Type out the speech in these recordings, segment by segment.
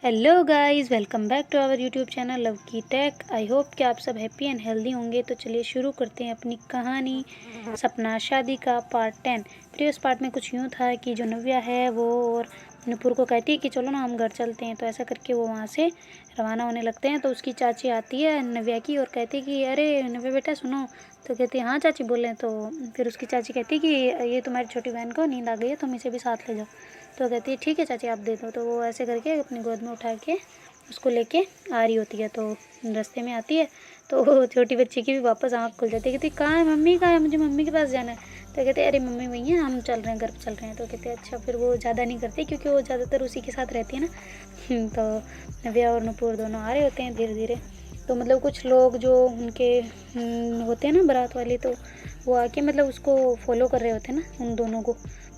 Hello guys, welcome back to our YouTube channel love की tech. I hope कि आप सब हैप्पी एंड हेल्दी होंगे। तो चलिए शुरू करते हैं अपनी कहानी सपना शादी का पार्ट 10। प्रीवियस पार्ट में कुछ यूँ था कि जो नव्या है वो और नुपुर को कहती है कि चलो ना हम घर चलते हैं। तो ऐसा करके वो वहाँ से रवाना होने लगते हैं। तो उसकी चाची आती है नव्या की और कहती है कि अरे नव्या बेटा सुनो। तो कहती है हाँ चाची बोलें। तो फिर उसकी चाची कहती है कि ये तुम्हारी छोटी बहन को नींद आ गई है, तुम इसे भी साथ ले जाओ। तो कहती है ठीक है चाची आप दे दो। तो वो ऐसे करके अपनी गोद में उठा के उसको लेके आ रही होती है। तो रास्ते में आती है तो छोटी बच्ची की भी वापस आँख खुल जाती है। कहती कहाँ है मम्मी, कहाँ है, मुझे मम्मी के पास जाना है। तो कहते हैं अरे मम्मी वही है, हम चल रहे हैं, घर पे चल रहे हैं। तो कहते हैं अच्छा। फिर वो ज़्यादा नहीं करती क्योंकि वो ज़्यादातर उसी के साथ रहती है ना। तो नव्या और नुपुर दोनों आ रहे होते हैं धीरे धीरे। तो मतलब कुछ लोग जो उनके होते हैं ना बारात वाले, तो वो आके मतलब उसको फॉलो कर रहे होते हैं ना उन दोनों को।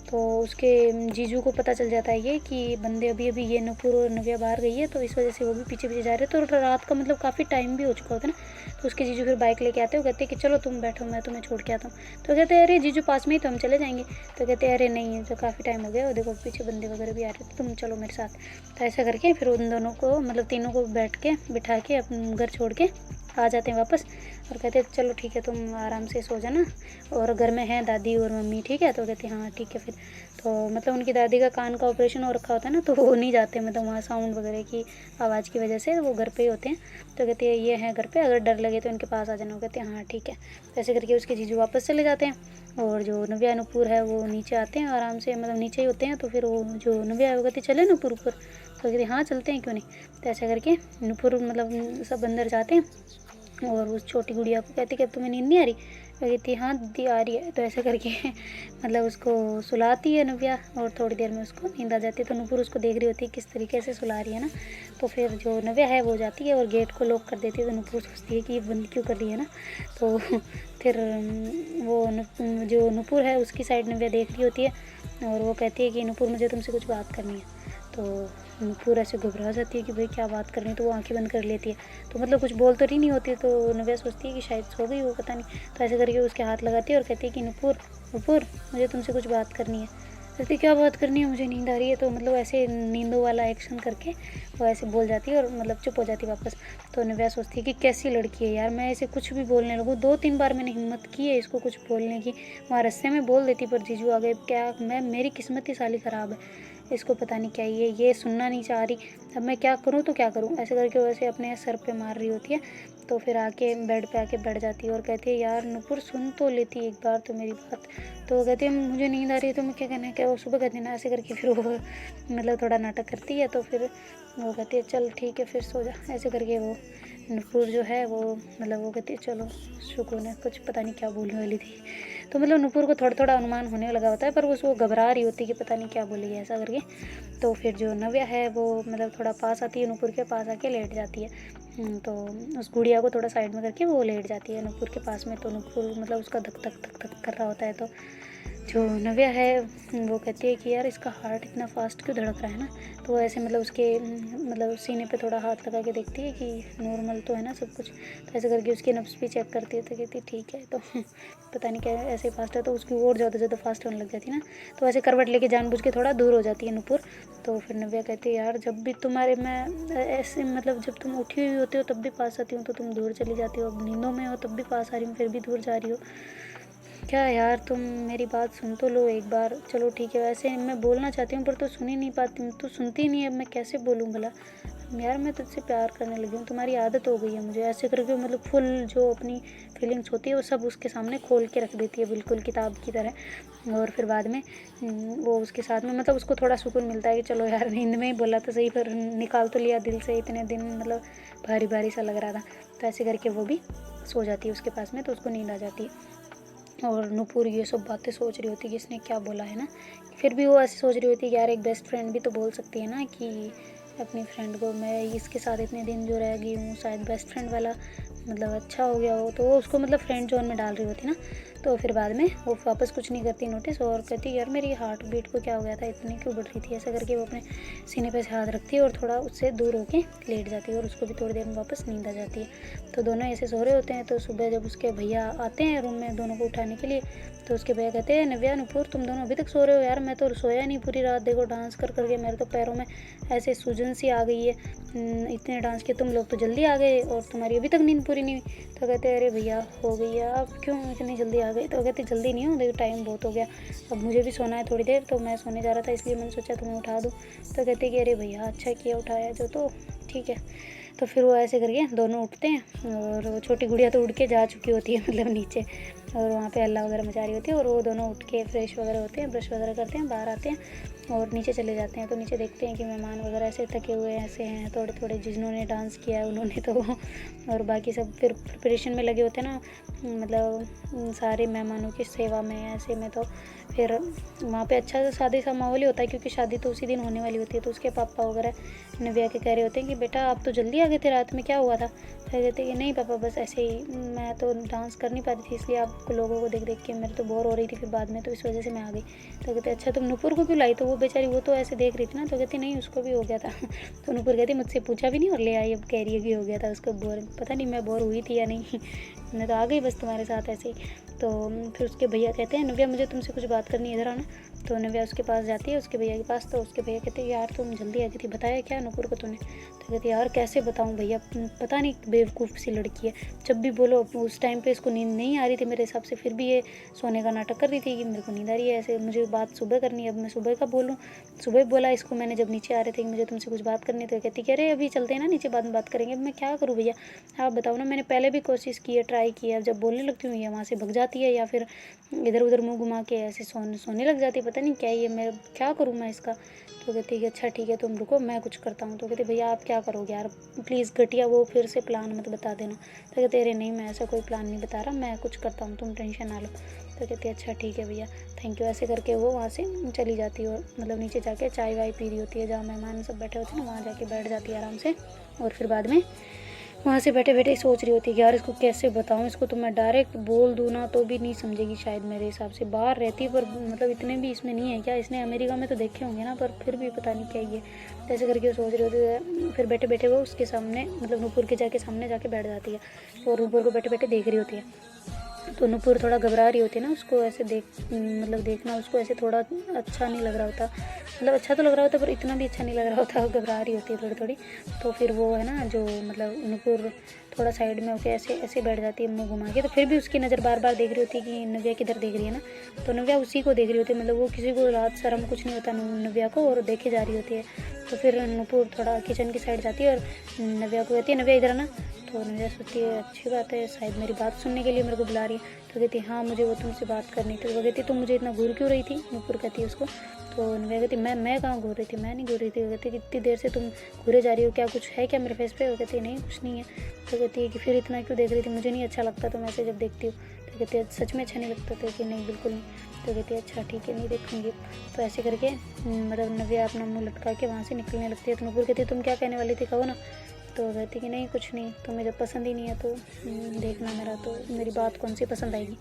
तो उसके जीजू को पता चल जाता है ये कि बंदे अभी अभी ये नुपुर और नव्या बाहर गई है, तो इस वजह से वो भी पीछे पीछे जा रहे हैं। तो रात का मतलब काफ़ी टाइम भी हो चुका होता है ना। तो उसके जीजू फिर बाइक लेके आते हैं, वो कहते हैं कि चलो तुम बैठो मैं तुम्हें छोड़ के आता हूँ। तो कहते हैं अरे जीजू पास में ही तो हम चले जाएंगे। तो कहते हैं अरे नहीं, तो काफ़ी टाइम हो गया और देखो पीछे बंदे वगैरह भी आ रहे थे, तुम चलो मेरे साथ। तो ऐसा करके फिर उन दोनों को मतलब तीनों को बिठा के अपने घर छोड़ के आ जाते हैं वापस। और कहते हैं चलो ठीक है तुम आराम से सो जाना, और घर में हैं दादी और मम्मी, ठीक है। तो कहते हैं हाँ ठीक है। फिर तो मतलब उनकी दादी का कान का ऑपरेशन हो रखा होता है ना, तो वो नहीं जाते मतलब वहाँ साउंड वगैरह की आवाज़ की वजह से वो घर पे ही होते हैं। तो कहते हैं ये हैं घर पे, अगर डर लगे तो इनके पास आ जाना। वो कहते हैं हाँ ठीक है। तो ऐसे करके उसके जीजू वापस चले जाते हैं और जो नव्या नुपुर है वो नीचे आते हैं आराम से, मतलब नीचे ही होते हैं। तो फिर वो जो नव्या है वो कहती चले नुपुर ऊपर। तो कहते हाँ चलते हैं क्यों नहीं। तो ऐसा करके नुपुर मतलब सब अंदर जाते हैं और उस छोटी गुड़िया को कहती कि अब तुम्हें नींद नहीं आ रही। वो कहती हाँ दीदी आ रही है। तो ऐसे करके मतलब उसको सुलाती है नव्या और थोड़ी देर में उसको नींद आ जाती है। तो नुपुर उसको देख रही होती है किस तरीके से सुला रही है ना। तो फिर जो नव्या है वो जाती है और गेट को लॉक कर देती है। तो नुपुर सोचती है कि ये बंद क्यों कर रही है ना। तो फिर जो नुपुर है उसकी साइड नव्या देख रही होती है और वो कहती है कि नुपुर मुझे तुमसे कुछ बात करनी है। तो नुपुर ऐसे घबरा जाती है कि भाई क्या बात करनी है। तो वो आंखें बंद कर लेती है। तो मतलब कुछ बोल तो रही नहीं होती। तो नव्या सोचती है कि शायद सो गई वो, पता नहीं। तो ऐसे करके उसके हाथ लगाती है और कहती है कि नुपुर नुपुर मुझे तुमसे कुछ बात करनी है। कहती क्या बात करनी है, मुझे नींद आ रही है। तो मतलब ऐसे नींदों वाला एक्शन करके वो ऐसे बोल जाती है और मतलब चुप हो जाती है वापस। तो नव्या सोचती है कि कैसी लड़की है यार, मैं इसे कुछ भी बोलने लगूँ। 2-3 बार मैंने हिम्मत की है इसको कुछ बोलने की, वहाँ रस्ते में बोल देती पर जीजू आ गए। क्या मैं, मेरी किस्मत ही साली ख़राब है, इसको पता नहीं क्या ये सुनना नहीं चाह रही। अब मैं क्या करूँ तो क्या करूँ। ऐसे करके वैसे अपने सर पे मार रही होती है। तो फिर आके बेड पे आके बैठ जाती है और कहती है यार नुपुर सुन तो लेती एक बार तो मेरी बात। तो वो कहती है मुझे नींद आ रही है, तो मैं क्या कहना है, क्या वो सुबह कहती है ना। ऐसे करके फिर वो मतलब थोड़ा नाटक करती है। तो फिर वो कहती है चल ठीक है फिर सो जा। ऐसे करके वो नुपुर जो है वो मतलब वो कहती है चलो सुकून है, कुछ पता नहीं क्या बोलने वाली थी। तो मतलब नुपुर को थोड़ा थोड़ा अनुमान होने लगा होता है, पर वो घबरा रही होती है कि पता नहीं क्या बोलेगी ऐसा करके। तो फिर जो नव्या है वो मतलब थोड़ा पास आती है, नुपुर के पास आके लेट जाती है। तो उस गुड़िया को थोड़ा साइड में करके वो लेट जाती है नुपुर के पास में। तो नुपुर मतलब उसका धक धक धक धक कर रहा होता है। तो जो नव्या है वो कहती है कि यार इसका हार्ट इतना फास्ट क्यों धड़क रहा है ना। तो वो ऐसे मतलब उसके मतलब सीने पे थोड़ा हाथ लगा के देखती है कि नॉर्मल तो है ना सब कुछ। तो ऐसे करके उसकी नब्ज़ भी चेक करती है। तो कहती ठीक है। तो पता नहीं क्या ऐसे फास्ट है, तो उसकी और ज़्यादा फास्ट होने लग जाती है ना। तो ऐसे करवट लेके जानबूझ के थोड़ा दूर हो जाती है नुपुर। तो फिर नव्या कहती है यार जब भी तुम्हारे मैं ऐसे मतलब जब तुम उठी हुई होती हो तब भी पास आती हूँ तो तुम दूर चली जाती हो, अब नींदों में हो तब भी पास आ रही हूँ फिर भी दूर जा रही हो। क्या यार तुम मेरी बात सुन तो लो एक बार। चलो ठीक है, वैसे मैं बोलना चाहती हूँ पर तो सुन ही नहीं पाती, तो सुनती ही नहीं है, अब मैं कैसे बोलूँ भला। यार मैं तुझसे प्यार करने लगी हूँ, तुम्हारी आदत हो गई है मुझे ऐसे करके मतलब फुल जो अपनी फीलिंग्स होती है वो सब उसके सामने खोल के रख देती है बिल्कुल किताब की तरह। और फिर बाद में वो उसके साथ में मतलब उसको थोड़ा सुकून मिलता है कि चलो यार नींद में ही बोला तो सही, पर निकाल तो लिया दिल से, इतने दिन मतलब भारी भारी सा लग रहा था। तो ऐसे करके वो भी सो जाती है उसके पास में। तो उसको नींद आ जाती है और नुपुर ये सब बातें सोच रही होती है कि इसने क्या बोला है ना। फिर भी वो ऐसे सोच रही होती है कि यार एक बेस्ट फ्रेंड भी तो बोल सकती है ना कि अपनी फ्रेंड को मैं इसके साथ इतने दिन जो रह गई हूँ शायद बेस्ट फ्रेंड वाला मतलब अच्छा हो गया हो। तो वो उसको मतलब फ्रेंड जोन में डाल रही होती ना। तो फिर बाद में वो वापस कुछ नहीं करती नोटिस और कहती यार मेरी हार्ट बीट को क्या हो गया था, इतनी क्यों बढ़ रही थी। ऐसा करके वो अपने सीने पे से हाथ रखती है और थोड़ा उससे दूर होके लेट जाती है और उसको भी थोड़ी देर में वापस नींद आ जाती है। तो दोनों ऐसे सो रहे होते हैं। तो सुबह जब उसके भैया आते हैं रूम में दोनों को उठाने के लिए, तो उसके भैया कहते हैं नव्या नुपुर तुम दोनों अभी तक सो रहे हो। यार मैं तो सोया नहीं पूरी रात, देखो डांस कर करके मेरे तो पैरों में ऐसे सूजन इमरजेंसी आ गई है, इतने डांस किए, तुम लोग तो जल्दी आ गए और तुम्हारी अभी तक नींद पूरी नहीं हुई। तो कहते अरे भैया हो गई है, आप क्यों इतनी जल्दी आ गए? तो कहते जल्दी नहीं हो, देखो टाइम बहुत हो गया, अब मुझे भी सोना है थोड़ी देर, तो मैं सोने जा रहा था इसलिए मैंने सोचा तुम्हें उठा दूँ। तो कहते कि अरे भैया अच्छा किया उठाया जो, तो ठीक है। तो फिर वो ऐसे करके दोनों उठते हैं और वो छोटी गुड़िया तो उड़ के जा चुकी होती है मतलब नीचे, और वहाँ पे हल्ला वगैरह मचा रही होती है, और वो दोनों उठ के फ्रेश वगैरह होते हैं, ब्रश वगैरह करते हैं, बाहर आते हैं और नीचे चले जाते हैं। तो नीचे देखते हैं कि मेहमान वगैरह ऐसे थके हुए ऐसे हैं थोड़े थोड़े, जिन्होंने डांस किया है उन्होंने तो, और बाकी सब फिर प्रिपरेशन में लगे होते हैं ना, मतलब सारे मेहमानों की सेवा में ऐसे में। तो फिर वहाँ पे अच्छा सा शादी सा माहौल ही होता है, क्योंकि शादी तो उसी दिन होने वाली होती है। तो उसके पापा वगैरह नव्या के कह रहे होते हैं कि बेटा आप तो जल्दी आ गए थे, रात में क्या हुआ था? तो कहते हैं कि नहीं पापा बस ऐसे ही, मैं तो डांस कर नहीं पा रही थी, इसलिए आपको लोगों को देख देख के मेरे तो बोर हो रही थी फिर बाद में, तो इस वजह से मैं आ गई। तो कहते अच्छा तुम नुपुर को क्यों लाई? तो वो बेचारी वो तो ऐसे देख रही थी ना। तो कहती नहीं उसको भी हो गया था। तो नुपुर कहती मुझसे पूछा भी नहीं और ले आई, अब कह रही है कि हो गया था उसको बोर। पता नहीं मैं बोर हुई थी या नहीं, मैं तो आ गई बस तुम्हारे साथ ऐसे ही। तो फिर उसके भैया कहते हैं नव्या मुझे तुमसे कुछ बात करनी है, इधर आना। तो नव्या उसके पास जाती है, उसके भैया के पास। तो उसके भैया कहते हैं यार तुम जल्दी आ गई थी, बताया क्या नुपुर को तूने? तो कहती है यार कैसे बताऊँ भैया, पता नहीं बेवकूफ़ सी लड़की है, जब भी बोलो उस टाइम पे इसको नींद नहीं आ रही थी मेरे हिसाब से, फिर भी ये सोने का नाटक कर रही थी कि मेरे को नींद आ रही है, ऐसे मुझे बात सुबह करनी है। अब मैं सुबह का बोलूँ, सुबह बोला इसको मैंने जब नीचे आ रहे थे कि मुझे तुमसे कुछ बात करनी है। तो कहती कि अरे अभी चलते हैं ना नीचे, बाद में बात करेंगे। अब मैं क्या करूँ भैया आप बताओ ना, मैंने पहले भी कोशिश की है, ट्राई किया, अब जब बोलने लगती हूँ या वहाँ से भग जाती है या फिर इधर उधर मुंह घुमा के ऐसे सोने लग जाती है, पता नहीं क्या ये, मैं क्या करूँ मैं इसका? तो कहती है कि अच्छा ठीक है तुम रुको मैं कुछ करता हूँ। तो कहते भैया आप क्या करोगे यार, प्लीज़ घटिया वो फिर से प्लान मत बता देना। तो कहते अरे नहीं मैं ऐसा कोई प्लान नहीं बता रहा, मैं कुछ करता हूँ, तुम टेंशन ना लो। तो कहते अच्छा ठीक है भैया थैंक यू। ऐसे करके वो वहाँ से चली जाती है और मतलब नीचे जाके चाय वाय पी रही होती है, जहाँ मेहमान सब बैठे होते हैं ना वहाँ जाके बैठ जाती है आराम से। और फिर बाद में वहाँ से बैठे बैठे सोच रही होती है कि यार इसको कैसे बताऊँ, इसको तो मैं डायरेक्ट बोल दूँ ना तो भी नहीं समझेगी शायद मेरे हिसाब से। बाहर रहती है पर मतलब इतने भी इसमें नहीं है क्या, इसने अमेरिका में तो देखे होंगे ना, पर फिर भी पता नहीं क्या ये। ऐसे करके सोच रही होती है। फिर बैठे बैठे वो उसके सामने मतलब नुपुर के जाके सामने जाके बैठ जाती है और नुपुर को बैठे बैठे देख रही होती है। तो नुपुर थोड़ा घबरा रही होती है ना, उसको ऐसे मतलब देखना उसको ऐसे थोड़ा अच्छा नहीं लग रहा होता, मतलब अच्छा तो लग रहा होता पर इतना भी अच्छा नहीं लग रहा होता, घबरा रही होती है थोड़ी थोड़ी। तो फिर वो है ना जो मतलब नुपुर थोड़ा साइड में होकर ऐसे ऐसे बैठ जाती है मुंह घुमा के। तो फिर भी उसकी नज़र बार बार देख रही होती है कि नव्या किधर देख रही है ना, तो नव्या उसी को देख रही होती है, मतलब वो किसी को लाज शर्म कुछ नहीं होता नव्या को, और देखे जा रही होती है। तो फिर नुपुर थोड़ा किचन की साइड जाती है और नव्या को कहती है नव्या इधर आना। तो नव्या सोचती है अच्छी बात है, शायद मेरी बात सुनने के लिए मेरे को बुला रही है। तो कहती हाँ मुझे वो तुमसे बात करनी थी। वो कहती तुम मुझे इतना घूर क्यों रही थी, नुपुर कहती है उसको। तो नव्या कहती मैं कहाँ घूर रही थी, मैं नहीं घूर रही थी। वो कहती कितनी देर से तुम घूरे जा रही हो, क्या कुछ है क्या मेरे फेस पे? वो कहती नहीं कुछ नहीं है। तो कहती है कि फिर इतना क्यों देख रही थी, मुझे नहीं अच्छा लगता तुम ऐसे जब देखती हो। तो कहती है सच में अच्छा नहीं लगता? तो कि नहीं बिल्कुल नहीं। तो कहती है अच्छा ठीक है नहीं देखूँगी। तो ऐसे करके मतलब नव्या अपना मुँह लटका के वहाँ से निकलने लगती है। तो नुपुर कहती है तुम क्या कहने वाली थी कहो ना। तो कहती कि नहीं कुछ नहीं, तुम्हें जब पसंद ही नहीं है तो देखना मेरा, तो मेरी बात कौन सी पसंद आएगी।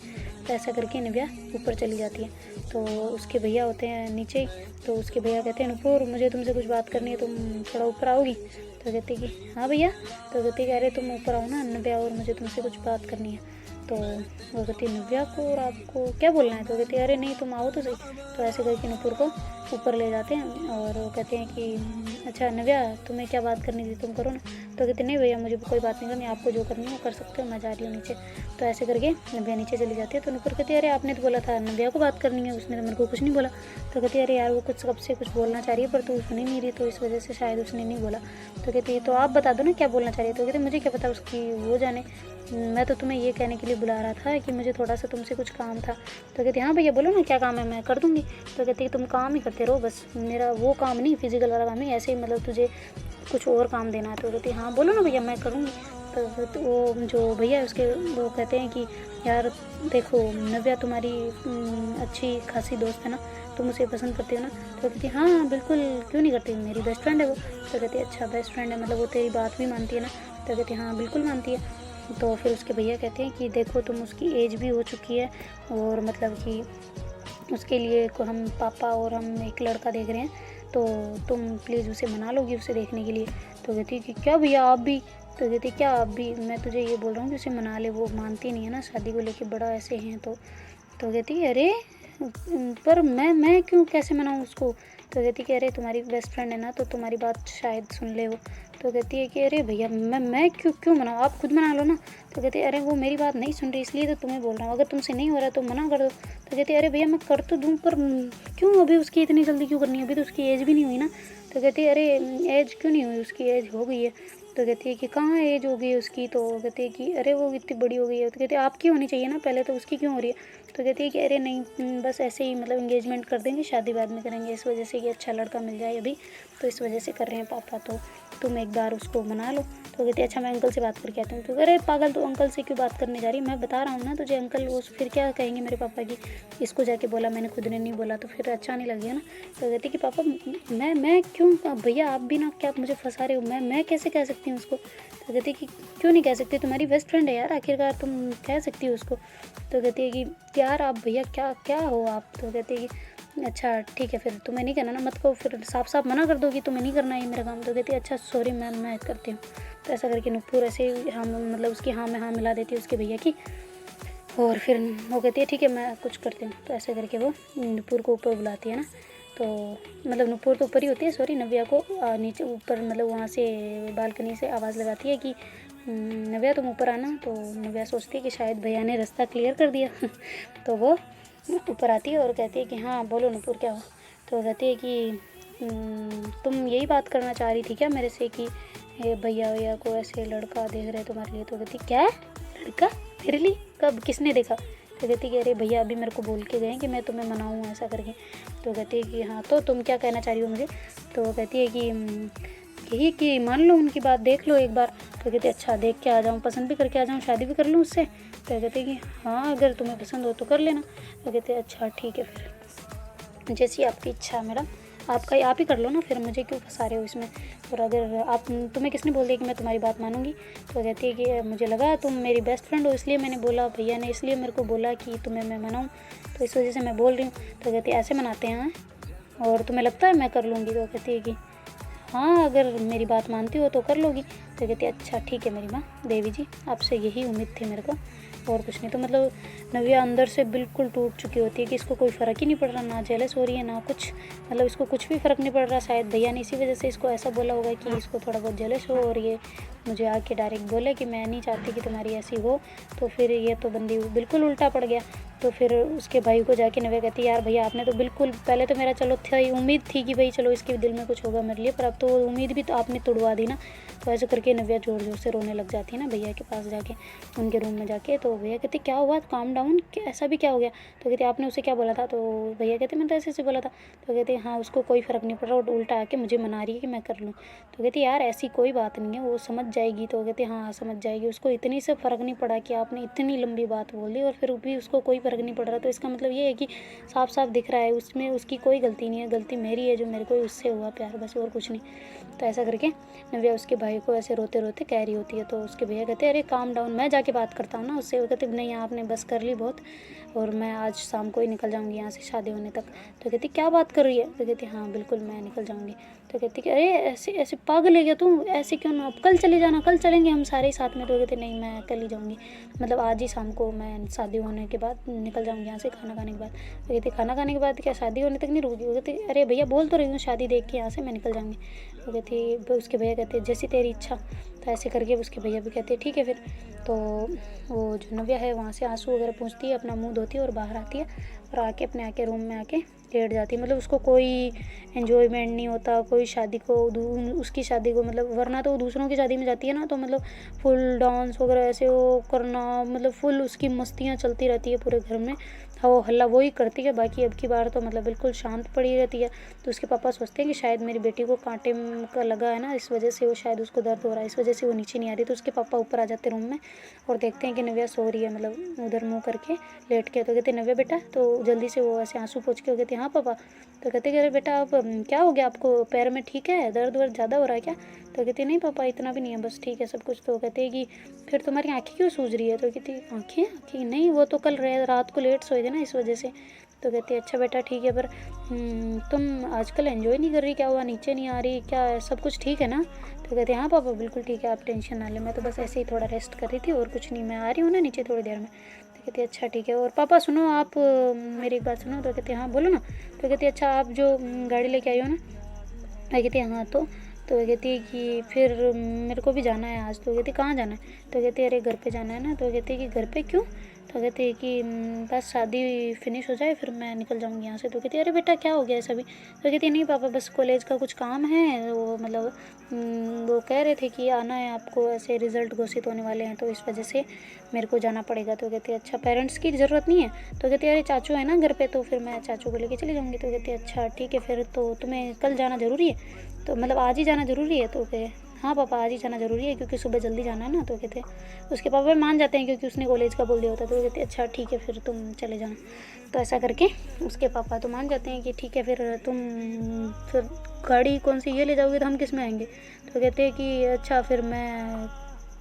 तो ऐसा करके नव्या ऊपर चली जाती है। तो उसके भैया होते हैं नीचे। तो उसके भैया कहते हैं नुपुर मुझे तुमसे कुछ बात करनी है, तुम थोड़ा ऊपर आओगी? तो कहती कि हाँ भैया। तो कहती कि अरे तुम ऊपर आओ ना नव्या, और मुझे तुमसे कुछ बात करनी है। तो वो कहती नव्या को और आपको क्या बोलना है? तो कहती अरे नहीं तुम आओ तो सही। तो ऐसे करके नुपुर को ऊपर ले जाते हैं और वो कहते हैं कि अच्छा नव्या तुम्हें क्या बात करनी थी तुम करो ना। तो कहते नहीं भैया मुझे कोई बात नहीं करनी, आपको जो करनी है वो कर सकते हो, मैं जा रही हूँ नीचे। तो ऐसे करके नव्या नीचे चली जाती है। तो नुपुर कहती है अरे आपने तो बोला था नव्या को बात करनी है, उसने तो मेरे को कुछ नहीं बोला। तो कहती है अरे यार वो कुछ कब से कुछ बोलना चाह रही है पर तू सुन ही नहीं रही, तो इस वजह से शायद उसने नहीं बोला। तो कहती है तो आप बता दो ना क्या बोलना चाह रही है। तो कहती मुझे क्या पता उसकी वो जाने, मैं तो तुम्हें ये कहने के लिए बुला रहा था कि मुझे थोड़ा सा तुमसे कुछ काम था। तो कहती हाँ भैया बोलो ना क्या काम है, मैं कर दूँगी। तो कहती है तुम काम ही करते रहो बस, मेरा वो काम नहीं फिजिकल वाला काम नहीं, ऐसे ही मतलब तुझे कुछ और काम देना है। तो कहती हाँ बोलो ना भैया मैं करूँगी। तो वो जो भैया उसके वो कहते हैं कि यार देखो नव्या तुम्हारी अच्छी खासी दोस्त है ना, तुम उसे पसंद करती हो ना। तो कहती हाँ बिल्कुल क्यों नहीं करती, मेरी बेस्ट फ्रेंड है वो। तो कहती अच्छा बेस्ट फ्रेंड है मतलब वो तेरी बात भी मानती है ना। तो कहती हाँ बिल्कुल मानती है। तो फिर उसके भैया कहते हैं कि देखो तुम उसकी एज भी हो चुकी है और मतलब कि उसके लिए को हम पापा और हम एक लड़का देख रहे हैं, तो तुम प्लीज़ उसे मना लोगी उसे देखने के लिए। तो कहती है कि क्या भैया आप भी? तो कहती क्या आप भी, मैं तुझे ये बोल रहा हूँ कि उसे मना ले, वो मानती नहीं है ना शादी को लेके, बड़ा ऐसे हैं। तो कहती है अरे पर मैं क्यों कैसे मनाऊँ उसको। तो तो कहती है कि अरे तुम्हारी बेस्ट फ्रेंड है ना, तो तुम्हारी बात शायद सुन ले वो। तो कहती है कि अरे भैया मैं क्यों क्यों मनाऊँ, आप खुद मना लो ना। तो कहती है अरे वो मेरी बात नहीं सुन रही इसलिए तो तुम्हें बोल रहा हूँ, अगर तुमसे नहीं हो रहा तो मना कर दो। तो कहती है अरे भैया मैं कर तो दूँ, पर क्यों अभी उसकी इतनी जल्दी क्यों करनी है, अभी तो उसकी एज भी नहीं हुई ना। तो कहती है अरे एज क्यों नहीं हुई, उसकी एज हो गई है। तो कहती है कि कहाँ एज हो गई है उसकी। तो कहती है कि अरे वो इतनी बड़ी हो गई है। तो कहती है आपकी होनी चाहिए ना पहले, तो उसकी क्यों हो रही है। तो कहती है कि अरे नहीं बस ऐसे ही मतलब एंगेजमेंट कर देंगे, शादी बाद में करेंगे, इस वजह से कि अच्छा लड़का मिल जाए अभी, तो इस वजह से कर रहे हैं पापा, तो तुम एक बार उसको मना लो। तो कहती है अच्छा मैं अंकल से बात करके आती हूँ। तो अरे पागल, तो अंकल से क्यों बात करने जा रही, मैं बता रहा हूँ ना तुझे, अंकल वो फिर क्या कहेंगे मेरे पापा की, इसको जाके बोला मैंने, खुद ने नहीं बोला, तो फिर अच्छा नहीं लगेगा ना। तो कहती कि पापा मैं क्यों, भैया आप भी ना क्या मुझे फंसा रहे हो, मैं कैसे कह सकती हूँ उसको। तो कहती है कि क्यों नहीं कह सकती, तुम्हारी बेस्ट फ्रेंड है यार, आखिरकार तुम कह सकती हो उसको। तो कहती है कि यार आप भैया क्या क्या हो आप। तो कहती है कि अच्छा ठीक है फिर तुम्हें नहीं करना ना, मत कहो, फिर साफ साफ मना कर दो कि तुम्हें नहीं करना है मेरा काम। तो कहती है अच्छा सॉरी मैम मैं करती हूँ। तो ऐसा करके नुपुर ऐसे हाँ मतलब उसकी हाँ में हाँ मिला देती है उसके भैया की, और फिर वो कहती है ठीक है मैं कुछ करती हूँ। तो ऐसे करके वो नुपुर को ऊपर बुलाती है ना, तो मतलब नुपुर तो ऊपर ही होती है, सॉरी नव्या को नीचे ऊपर मतलब वहाँ से बालकनी से आवाज़ लगाती है कि नव्या तुम ऊपर आना। तो नव्या सोचती है कि शायद भैया ने रास्ता क्लियर कर दिया तो वो ऊपर आती है और कहती है कि हाँ बोलो नुपुर क्या हो। तो कहती है कि तुम यही बात करना चाह रही थी क्या मेरे से कि भैया को ऐसे लड़का देख रहे तुम्हारे लिए। तो कहती क्या लड़का मेरे लिए, कब किसने देखा। तो कहती कि अरे भैया अभी मेरे को बोल के गए कि मैं तुम्हें मनाऊँ ऐसा करके। तो कहती है कि हाँ तो तुम क्या कहना चाह रही हो मुझे। तो कहती है कि यही कि मान लो उनकी बात देख लो एक बार। तो कहती है अच्छा देख के आ जाऊँ, पसंद भी करके आ जाऊँ, शादी भी कर लूँ उससे। तो कहती है कि हाँ अगर तुम्हें पसंद हो तो कर लेना। तो कहते हैं अच्छा ठीक है फिर जैसी आपकी इच्छा मैडम, आप ही कर लो ना, फिर मुझे क्यों फंसा रहे हो इसमें। और अगर आप तुम्हें किसने बोल दिया कि मैं तुम्हारी बात मानूंगी। तो कहती है कि मुझे लगा तुम मेरी बेस्ट फ्रेंड हो इसलिए मैंने बोला, भैया ने इसलिए मेरे को बोला कि तुम्हें मैं मनाऊँ, तो इस वजह से मैं बोल रही हूँ। तो कहती है ऐसे मनाते हैं और तुम्हें लगता है मैं कर लूँगी। तो कहती है कि हाँ अगर मेरी बात मानती हो तो कर लोगी। तो कहती है अच्छा ठीक है मेरी माँ देवी जी, आपसे यही उम्मीद थी मेरे को और कुछ नहीं। तो मतलब नव्या अंदर से बिल्कुल टूट चुकी होती है कि इसको कोई फ़र्क ही नहीं पड़ रहा, ना जेलस हो रही है ना कुछ, मतलब इसको कुछ भी फ़र्क नहीं पड़ रहा। शायद भैया ने इसी वजह से इसको ऐसा बोला होगा कि इसको थोड़ा बहुत जेलस हो और ये मुझे आके डायरेक्ट बोले कि मैं नहीं चाहती कि तुम्हारी ऐसी हो। तो फिर ये तो बंदी बिल्कुल उल्टा पड़ गया। तो फिर उसके भाई को जाके नव्या कहती है यार भैया आपने तो बिल्कुल, पहले तो मेरा चलो था उम्मीद थी कि भाई चलो इसके दिल में कुछ होगा मेरे लिए, पर अब तो उम्मीद भी तो आपने तोड़वा दी ना। तो ऐसे करके नव्या ज़ोर ज़ोर से रोने लग जाती है ना भैया के पास जाके, उनके रूम में जाके। तो भैया कहते क्या हुआ, काम डाउन, क्या ऐसा भी क्या हो गया। तो कहते आपने उसे क्या बोला था। तो भैया कहते मैं तो ऐसे ऐसे बोला था। तो कहते हाँ उसको कोई फ़र्क नहीं पड़ रहा और उल्टा आके मुझे मना रही है कि मैं कर लूँ। तो कहती यार ऐसी कोई बात नहीं है, वो समझ जाएगी। तो कहते हाँ समझ जाएगी, उसको इतनी से फ़र्क नहीं पड़ा कि आपने इतनी लंबी बात बोल दी और फिर भी उसको कोई फ़र्क नहीं पड़ रहा। तो इसका मतलब ये है कि साफ साफ दिख रहा है उसमें उसकी कोई गलती नहीं है, गलती मेरी है जो मेरे को उससे हुआ प्यार, बस और कुछ नहीं। तो ऐसा करके नव्या उसके भाई को ऐसे रोते रोते कह रही होती है। तो उसके भैया कहते हैं अरे काम डाउन, मैं जाके बात करता हूँ ना उससे। वो कहते नहीं आपने बस कर ली बहुत, और मैं आज शाम को ही निकल जाऊँगी यहाँ से शादी होने तक। तो कहती क्या बात कर रही है। तो कहती हाँ बिल्कुल मैं निकल जाऊँगी। तो कहती कि अरे ऐसे ऐसे पागल है क्या तू, ऐसे क्यों ना, अब कल चले जाना, कल चलेंगे हम सारे साथ में। तो कहते नहीं मैं कल ही जाऊँगी, मतलब आज ही शाम को मैं शादी होने के बाद निकल जाऊँगी यहाँ से खाना खाने के बाद। तो कहती खाना खाने के बाद क्या शादी होने तक नहीं रुकी। वो कहती अरे भैया बोल तो रही हूँ शादी देख के यहाँ से मैं निकल जाऊँगी। वो कहती उसके भैया कहते जैसी तेरी इच्छा। तो ऐसे करके उसके भैया भी कहते ठीक है फिर। तो वो जो नव्या है वहाँ से आंसू वगैरह पूछती है, अपना मुंह धोती है और बाहर आती है और आके रूम में आके लेट जाती है। मतलब उसको कोई एन्जॉयमेंट नहीं होता, कोई शादी को उसकी शादी को, मतलब वरना तो वो दूसरों की शादी में जाती है ना तो मतलब फुल डांस वगैरह ऐसे वो करना, मतलब फुल उसकी मस्तियाँ चलती रहती है पूरे घर में, वो हल्ला वो ही करती है। बाकी अब की बार तो मतलब बिल्कुल शांत पड़ी रहती है। तो उसके पापा सोचते हैं कि शायद मेरी बेटी को कांटे का लगा है ना, इस वजह से वो शायद उसको दर्द हो रहा है, इस वजह से वो नीचे नहीं आ रही। तो उसके पापा ऊपर आ जाते रूम में और देखते हैं कि नव्या सो रही है, मतलब उधर मुँह करके लेट के। तो कहते नव्या बेटा, तो जल्दी से वो ऐसे आंसू पोंछ के वो कहते हाँ पापा। तो कहते कि अरे बेटा अब क्या हो गया आपको, पैर में ठीक है, दर्द वर्द ज़्यादा हो रहा है क्या। तो कहती नहीं पापा इतना भी नहीं है, बस ठीक है सब कुछ। तो कहते हैं कि फिर तुम्हारी आँखें क्यों सूज रही है। तो कहती आँखें नहीं, वो तो कल रात को लेट सोए थे ना इस वजह से। तो कहती है अच्छा बेटा ठीक है, पर तुम आजकल एंजॉय नहीं कर रही, क्या हुआ, नीचे नहीं आ रही क्या, सब कुछ ठीक है ना। तो कहते हैं हाँ पापा बिल्कुल ठीक है, आप टेंशन ना लें, मैं तो बस ऐसे ही थोड़ा रेस्ट कर रही थी और कुछ नहीं, मैं आ रही हूँ ना नीचे थोड़ी देर में। तो कहती है अच्छा ठीक है। और पापा सुनो आप मेरी एक बात सुनो। तो कहती है हाँ बोलो ना। तो कहती है अच्छा आप जो गाड़ी लेके आई हो ना। मैं कहती है हाँ तो वो कहती है कि फिर मेरे को भी जाना है आज। तो कहती है कहाँ जाना है। तो कहती है अरे घर पे जाना है ना। तो कहती है कि घर पे क्यों। तो कहती है कि बस शादी फिनिश हो जाए फिर मैं निकल जाऊँगी यहाँ से। तो कहती है अरे बेटा क्या हो गया ऐसा भी। तो कहती है नहीं पापा बस कॉलेज का कुछ काम है वो मतलब वो कह रहे थे कि आना है आपको, ऐसे रिज़ल्ट घोषित होने वाले हैं तो इस वजह से मेरे को जाना पड़ेगा। तो कहती है अच्छा पेरेंट्स की ज़रूरत नहीं है। तो कहती है अरे चाचू है ना घर पे तो फिर मैं चाचू को लेके चली जाऊँगी। तो कहती है अच्छा ठीक है फिर तो तुम्हें कल जाना ज़रूरी है। तो मतलब आज ही जाना ज़रूरी है। तो कहे हाँ पापा आज ही जाना ज़रूरी है क्योंकि सुबह जल्दी जाना है ना। तो कहते उसके पापा मान जाते हैं क्योंकि उसने कॉलेज का बोल दिया होता है। तो कहते अच्छा ठीक है फिर तुम चले जाना। तो ऐसा करके उसके पापा तो मान जाते हैं कि ठीक है फिर तुम फिर गाड़ी कौन सी ये ले जाओगे तो हम किस में आएंगे। तो कहते हैं कि अच्छा फिर मैं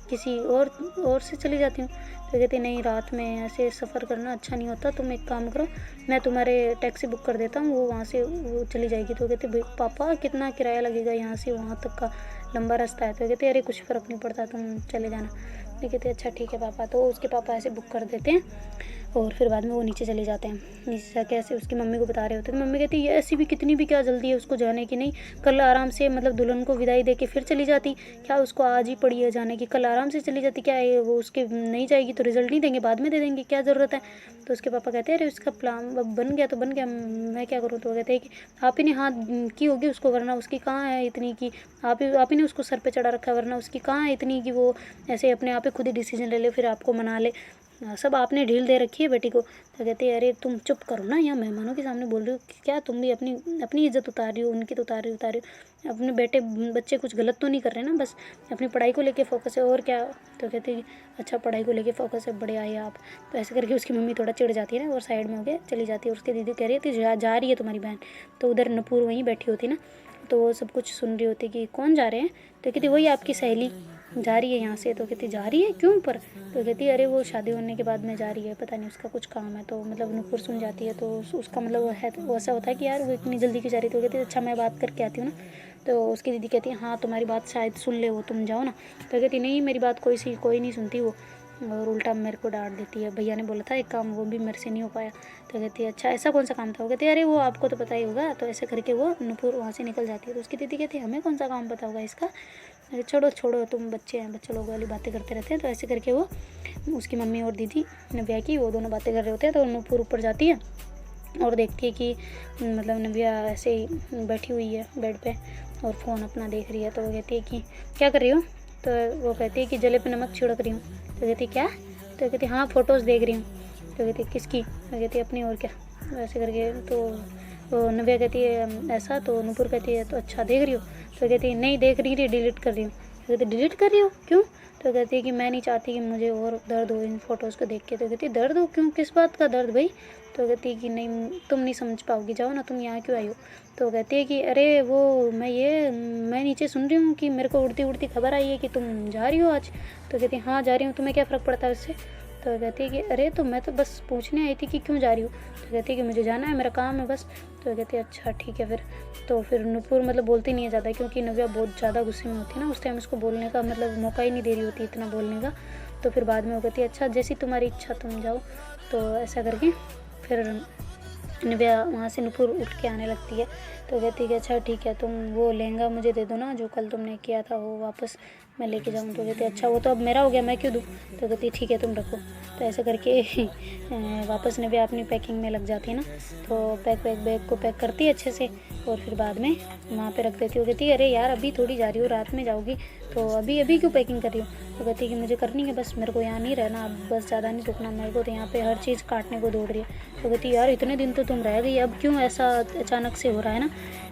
किसी और से चली जाती हूँ। तो कहती नहीं रात में ऐसे सफ़र करना अच्छा नहीं होता, तुम एक काम करो मैं तुम्हारे टैक्सी बुक कर देता हूँ वो वहाँ से वो चली जाएगी। तो कहते भाई पापा कितना किराया लगेगा यहाँ से वहाँ तक का, लंबा रास्ता है। तो कहते अरे कुछ फ़र्क नहीं पड़ता तुम चले जाना। तो कहते अच्छा ठीक है पापा। तो उसके पापा ऐसे बुक कर देते हैं और फिर बाद में वो नीचे चले जाते हैं। नीचे जाके ऐसे उसकी मम्मी को बता रहे होते हैं। तो मम्मी कहती है ये ऐसी भी कितनी भी क्या जल्दी है उसको जाने की, नहीं कल आराम से मतलब दुल्हन को विदाई दे के फिर चली जाती, क्या उसको आज ही पड़ी है जाने की, कल आराम से चली जाती, क्या है वो उसके नहीं जाएगी तो रिजल्ट नहीं देंगे बाद में दे देंगे, क्या ज़रूरत है। तो उसके पापा कहते हैं अरे उसका प्लान अब बन गया तो बन गया, मैं क्या करूँ। तो कहते हैं कि आप ही ने हाथ की होगी उसको, वरना उसकी कहाँ है इतनी कि आप ही ने उसको सर पे चढ़ा रखा है, वरना उसकी कहाँ है इतनी कि वो ऐसे अपने आप ही खुद ही डिसीजन ले ले फिर आपको मना ले, सब आपने ढील दे रखी है बेटी को। तो कहते हैं अरे तुम चुप करो ना, यहाँ मेहमानों के सामने बोल रही हो क्या, तुम भी अपनी अपनी इज्जत उतार रही हो, उनकी तो उतार रही हो। अपने बेटे बच्चे कुछ गलत तो नहीं कर रहे ना, बस अपनी पढ़ाई को लेके फोकस है और क्या। तो कहते हैं अच्छा पढ़ाई को लेके फोकस है, बढ़िया है आप। तो ऐसे करके उसकी मम्मी थोड़ा चिढ़ जाती है ना और साइड में होकर चली जाती है। उसकी दीदी कह रही थी जा रही है तुम्हारी बहन। तो उधर नूपुर वहीं बैठी होती ना, तो वो सब कुछ सुन रही होती कि कौन जा रहे हैं। तो कहती वही आपकी सहेली जा रही है यहाँ से। तो कहती जा रही है क्यों ऊपर। तो कहती अरे वो शादी होने के बाद में जा रही है, पता नहीं उसका कुछ काम है। तो मतलब नूपुर सुन जाती है तो उसका मतलब वो है तो ऐसा होता है कि यार वो इतनी जल्दी क्यों जा रही है। तो कहती है अच्छा मैं बात करके आती हूँ ना। तो उसकी दीदी कहती है हाँ तुम्हारी बात शायद सुन ले वो, तुम जाओ ना। तो कहती नहीं मेरी बात कोई नहीं सुनती वो, और उल्टा मेरे को डांट देती है, भैया ने बोला था एक काम वो भी मेरे से नहीं हो पाया। तो कहती है अच्छा ऐसा कौन सा काम था। वो कहती है अरे वो आपको तो पता ही होगा। तो ऐसे करके वो नूपुर वहाँ से निकल जाती है। तो उसकी दीदी कहती है हमें कौन सा काम पता होगा इसका, अरे छोड़ो तुम बच्चे हैं, बच्चे लोग वाली बातें करते रहते हैं। तो ऐसे करके वो उसकी मम्मी और दीदी नव्या की वो दोनों बातें कर रहे होते हैं। तो नूपुर ऊपर जाती है और देखती है कि मतलब नव्या ऐसे ही बैठी हुई है बेड पे और फ़ोन अपना देख रही है। तो वो कहती है कि क्या कर रही हो। तो वो कहती है कि जले पे नमक छिड़क रही हूँ। तो कहती है क्या। तो कहती है हाँ फ़ोटोज़ देख रही हूँ। तो कहती है किसकी। तो कहती है अपनी और क्या। ऐसे करके तो नव्या कहती है ऐसा। तो नूपुर कहती है तो अच्छा देख रही हो। तो कहती है नहीं देख रही थी डिलीट कर रही हूँ। तो कहती डिलीट कर रही हो क्यों। तो कहती है कि मैं नहीं चाहती कि मुझे और दर्द हो इन फ़ोटोज़ को देख के। तो कहती है दर्द हो क्यों, किस बात का दर्द भाई। तो कहती है कि नहीं तुम नहीं समझ पाओगी, जाओ ना तुम यहाँ क्यों आई हो। तो कहती है कि अरे वो मैं नीचे सुन रही हूँ कि मेरे को उड़ती उड़ती खबर आई है कि तुम जा रही हो आज। तो कहती है हाँ जा रही हूँ, तुम्हें क्या फ़र्क पड़ता है उससे। तो कहती है कि अरे तो मैं तो बस पूछने आई थी कि क्यों जा रही हो। तो कहती है कि मुझे जाना है, मेरा काम है बस। तो कहती है अच्छा ठीक है फिर। तो फिर नूपुर मतलब बोलती नहीं है ज़्यादा क्योंकि नव्या बहुत ज़्यादा गुस्से में होती है ना, उस टाइम उसको बोलने का मतलब मौका ही नहीं दे रही होती इतना बोलने का। तो फिर बाद में वो कहती है अच्छा जैसी तुम्हारी इच्छा तुम जाओ। तो ऐसा करके फिर नव्या वहाँ से नूपुर उठ के आने लगती है। तो कहती है कि अच्छा ठीक है तुम वो लहंगा मुझे दे दो ना जो कल तुमने किया था वो वापस मैं लेके जाऊँ। तो कहती है अच्छा वो तो अब मेरा हो गया मैं क्यों दूँ। तो कहती है ठीक है तुम रखो। तो ऐसे करके वापस नव्या अपनी पैकिंग में लग जाती है ना। तो बैग को पैक करती है अच्छे से और फिर बाद में वहाँ पे रख देती है। वो कहती है अरे यार अभी थोड़ी जा रही हो, रात में जाओगी तो अभी क्यों पैकिंग कर रही हो। तो कहती है कि मुझे करनी है बस, मेरे को यहाँ नहीं रहना अब, बस ज़्यादा नहीं रुकना मेरे को, तो यहाँ पे हर चीज़ काटने को दौड़ रही है। तो कहती है यार इतने दिन तो तुम रह गई अब क्यों ऐसा अचानक से हो रहा है ना।